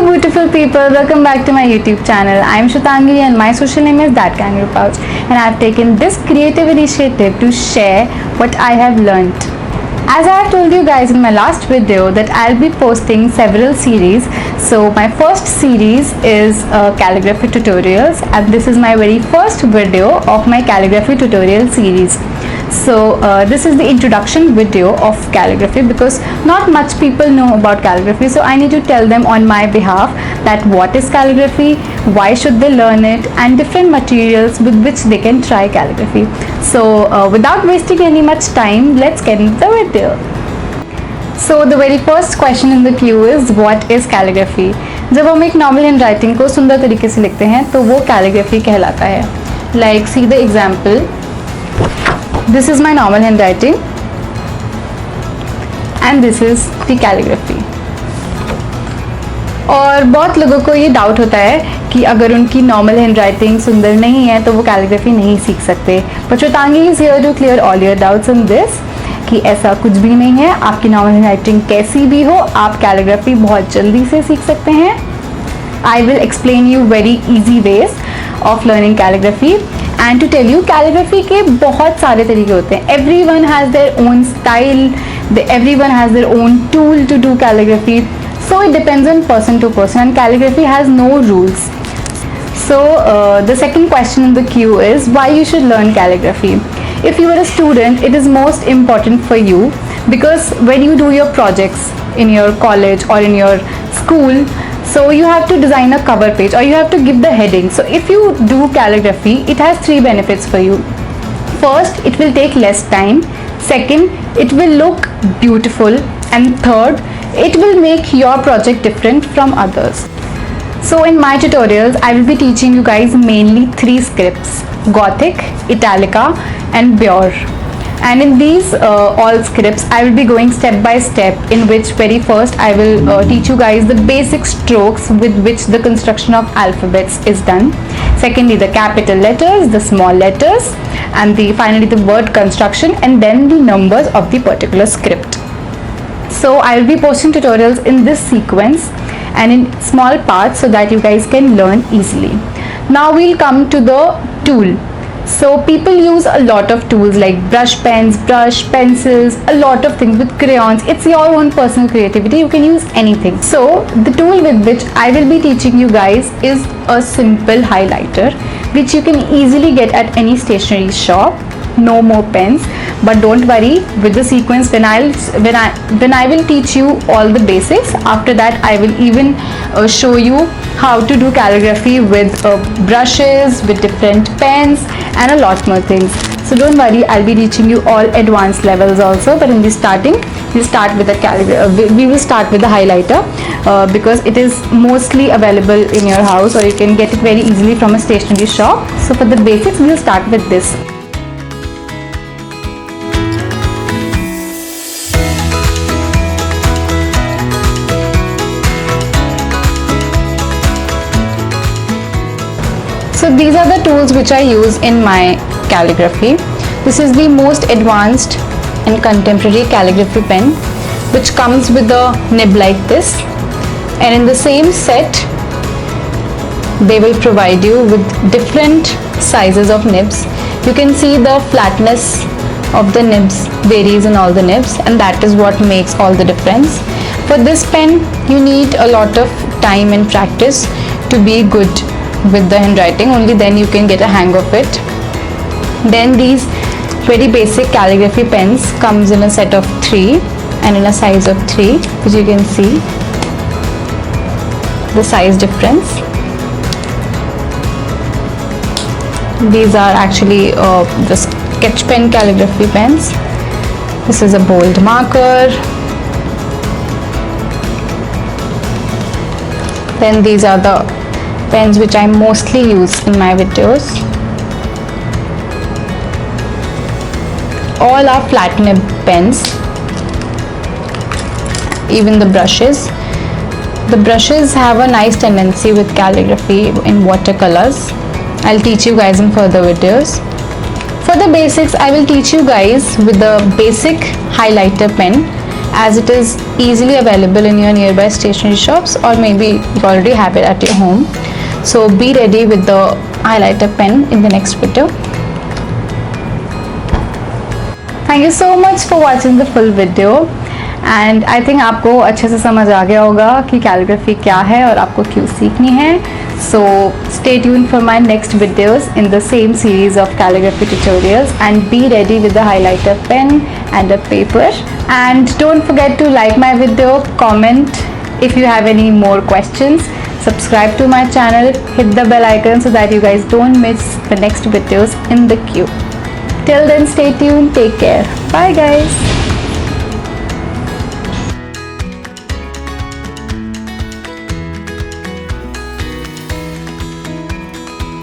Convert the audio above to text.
beautiful people, welcome back to my YouTube channel. I am Shrutangi and my social name is That Kangaroo Pouch, and I have taken this creative initiative to share what I have learnt. As I have told you guys in my last video that I'll be posting several series. So my first series is calligraphy tutorials, and this is my very first video of my calligraphy tutorial series. So this is the introduction video of calligraphy, because not much people know about calligraphy, so I need to tell them on my behalf that what is calligraphy, why should they learn it, and different materials with which they can try calligraphy. So without wasting any much time, let's get into the video. So the very first question in the queue is what is calligraphy? जब हम एक normal hand writing को सुंदर तरीके से लिखते हैं तो वो कैलीग्राफी कहलाता है. Like see the example. This is my normal handwriting and this is the calligraphy. और बहुत लोगों को ये डाउट होता है कि अगर उनकी नॉर्मल हैंडराइटिंग सुंदर नहीं है तो वो कैलीग्राफी नहीं सीख सकते. But Shrutangi is here to clear all your doubts in this कि ऐसा कुछ भी नहीं है. आपकी नॉर्मल हैंडराइटिंग कैसी भी हो, आप कैलीग्राफी बहुत जल्दी से सीख सकते हैं. I will explain you very easy ways of learning calligraphy. And to tell you, calligraphy के बहुत सारे तरीके होते हैं. Everyone has their own style. Everyone has their own tool to do calligraphy. So it depends on person to person. And calligraphy has no rules. So the second question in the queue is why you should learn calligraphy. If you are a student, it is most important for you because when you do your projects in your college or in your school, so you have to design a cover page or you have to give the heading. So if you do calligraphy, it has three benefits for you. First, it will take less time. Second, it will look beautiful. And third, it will make your project different from others. So in my tutorials, I will be teaching you guys mainly three scripts: Gothic, Italica and Bure. And in these all scripts I will be going step by step, in which very first I will teach you guys the basic strokes with which the construction of alphabets is done. Secondly, the capital letters, the small letters, and finally the word construction, and then the numbers of the particular script. So I will be posting tutorials in this sequence and in small parts so that you guys can learn easily. Now we'll come to the tool. So people use a lot of tools like brush pens, brush pencils, a lot of things with crayons. It's your own personal creativity. You can use anything. So the tool with which I will be teaching you guys is a simple highlighter, which you can easily get at any stationery shop. No more pens, but don't worry, with the sequence when I will teach you all the basics. After that I will even show you how to do calligraphy with brushes, with different pens and a lot more things. So don't worry, I'll be teaching you all advanced levels also, but in the starting we will start with the highlighter because it is mostly available in your house, or you can get it very easily from a stationery shop. So for the basics we will start with this. So these are the tools which I use in my calligraphy. This is the most advanced and contemporary calligraphy pen, which comes with a nib like this, and in the same set they will provide you with different sizes of nibs. You can see the flatness of the nibs varies in all the nibs, and that is what makes all the difference. For this pen you need a lot of time and practice to be good with the handwriting. Only then you can get a hang of it. Then these very basic calligraphy pens comes in a set of 3 and in a size of 3, which you can see the size difference. These are actually the sketch pen calligraphy pens. This is a bold marker. Then these are the pens which I mostly use in my videos. All are flat nib pens. Even the brushes. The brushes have a nice tendency with calligraphy in watercolors. I'll teach you guys in further videos. For the basics, I will teach you guys with the basic highlighter pen as it is easily available in your nearby stationery shops, or maybe you already have it at your home. So be ready with the highlighter pen in the next video. Thank you so much for watching the full video and I think आपको अच्छे से समझ आ गया होगा कि calligraphy क्या है और आपको क्यों सीखनी है. So stay tuned for my next videos in the same series of calligraphy tutorials and be ready with the highlighter pen and a paper. And don't forget to like my video, comment if you have any more questions, subscribe to my channel, hit the bell icon so that you guys don't miss the next videos in the queue. Till then, stay tuned, take care, bye guys.